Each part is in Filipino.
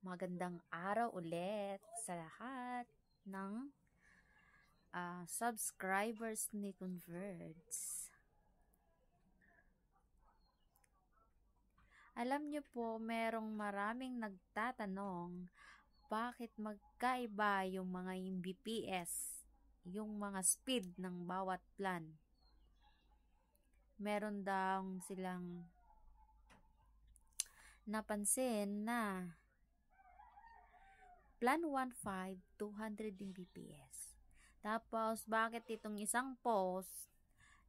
Magandang araw ulit sa lahat ng subscribers ni Converts. Alam niyo po, merong maraming nagtatanong bakit magkaiba yung mga Mbps, yung mga speed ng bawat plan. Meron daw silang napansin na Plan 1.5, 200 Mbps. Tapos, bakit itong isang post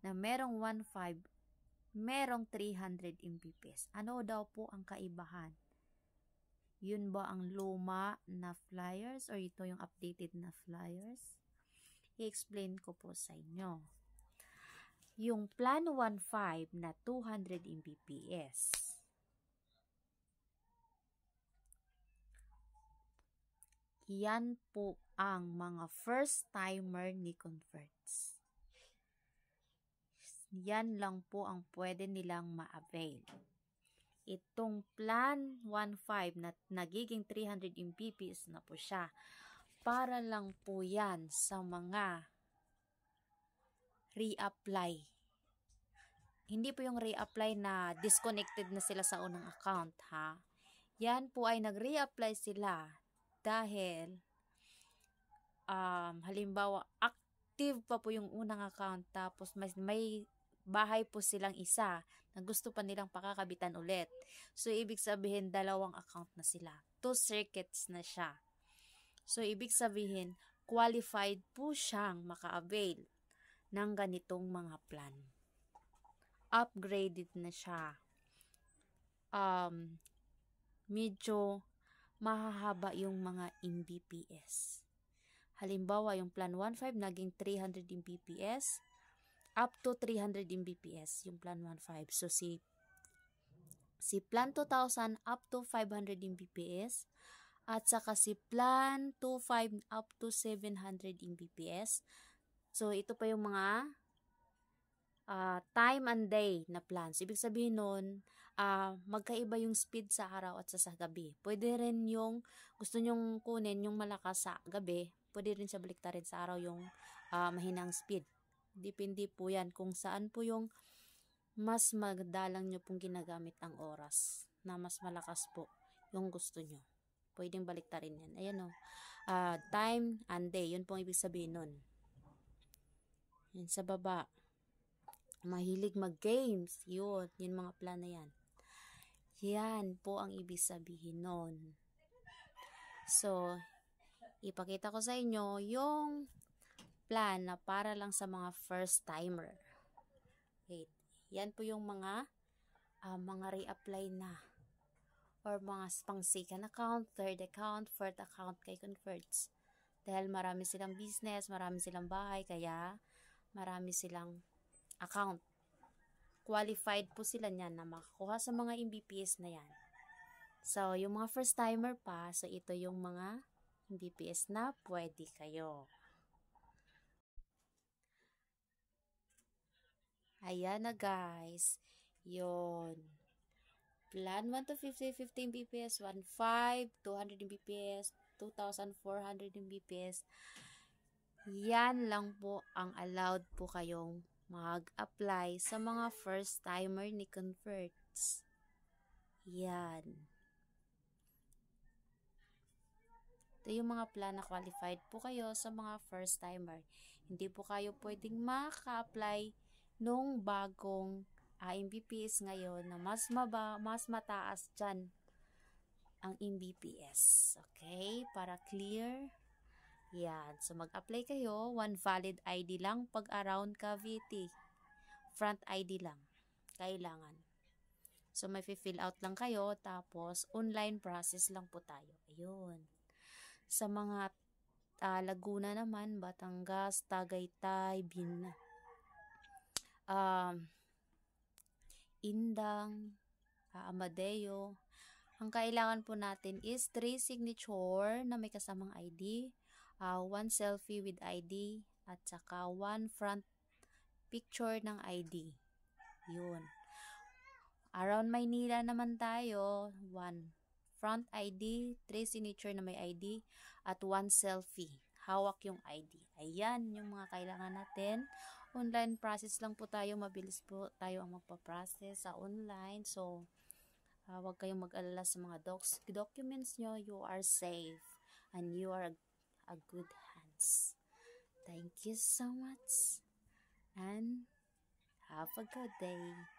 na merong 1.5, merong 300 Mbps? Ano daw po ang kaibahan? Yun ba ang luma na flyers or ito yung updated na flyers? I-explain ko po sa inyo. Yung Plan 1.5 na 200 Mbps. Yan po ang mga first timer ni Converts. Yan lang po ang pwede nilang ma-avail. Itong Plan 1.5 na nagiging 300 Mbps na po siya. Para lang po yan sa mga reapply. Hindi po yung reapply na disconnected na sila sa unang account, ha? Yan po ay nag-reapply sila dahil halimbawa active pa po yung unang account tapos may bahay po silang isa na gusto pa nilang pakakabitan ulit. So ibig sabihin dalawang account na sila. 2 circuits na siya. So ibig sabihin qualified po siyang maka-avail ng ganitong mga plan. Upgraded na siya. Medyo mahahaba yung mga Mbps. Halimbawa, yung Plan 1.5 naging 300 Mbps, up to 300 Mbps yung Plan 1.5. So, si Plan 2,000 up to 500 Mbps, at saka si Plan 2.5 up to 700 Mbps. So, ito pa yung mga time and day na plans. Ibig sabihin nun, magkaiba yung speed sa araw at sa gabi. Pwede rin yung gusto nyong kunin yung malakas sa gabi, pwede rin siya baliktarin sa araw yung mahinang speed. Depende po yan kung saan po yung mas magdalang nyo pong ginagamit ang oras na mas malakas po yung gusto nyo. Pwedeng baliktarin yan. Ayan o. Time and day. Yun pong ibig sabihin nun. Yan sa baba. Mahilig mag-games. Yun mga plan na yan. Yan po ang ibig sabihin nun. So, ipakita ko sa inyo yung plan na para lang sa mga first timer. Wait. Yan po yung mga reapply na or mga pang second account, third account, fourth account kay Converts. Dahil marami silang business, marami silang bahay, kaya marami silang account. Qualified po sila niyan na makakuha sa mga Mbps na yan. So, yung mga first timer pa, so ito yung mga Mbps na pwede kayo. Ayan na guys. Yun. Plan 1 to 50, 15 Mbps, 1.5, 200 Mbps, 2,400 Mbps. Yan lang po ang allowed po kayong mag-apply sa mga first timer ni Converts. Yan. Ito yung mga plan na qualified po kayo sa mga first timer. Hindi po kayo pwedeng maka-apply nung bagong Mbps ngayon na mas mataas dyan ang Mbps. Okay? Para clear. Yan. So, mag-apply kayo. One valid ID lang pag around Cavite. Front ID lang. Kailangan. So, may fill out lang kayo. Tapos, online process lang po tayo. Ayun. Sa mga Laguna naman, Batangas, Tagaytay, Indang, Amadeo. Ang kailangan po natin is 3 signature na may kasamang ID, 1 selfie with ID, at saka 1 front picture ng ID. Yun. Around Maynila naman tayo, 1 front ID, 3 signature na may ID, at 1 selfie. Hawak yung ID. Ayan yung mga kailangan natin. Online process lang po tayo. Mabilis po tayo ang magpa-process sa online. So, huwag kayong mag-alala sa mga documents nyo. You are safe. And you are a good hands. Thank you so much. And have a good day.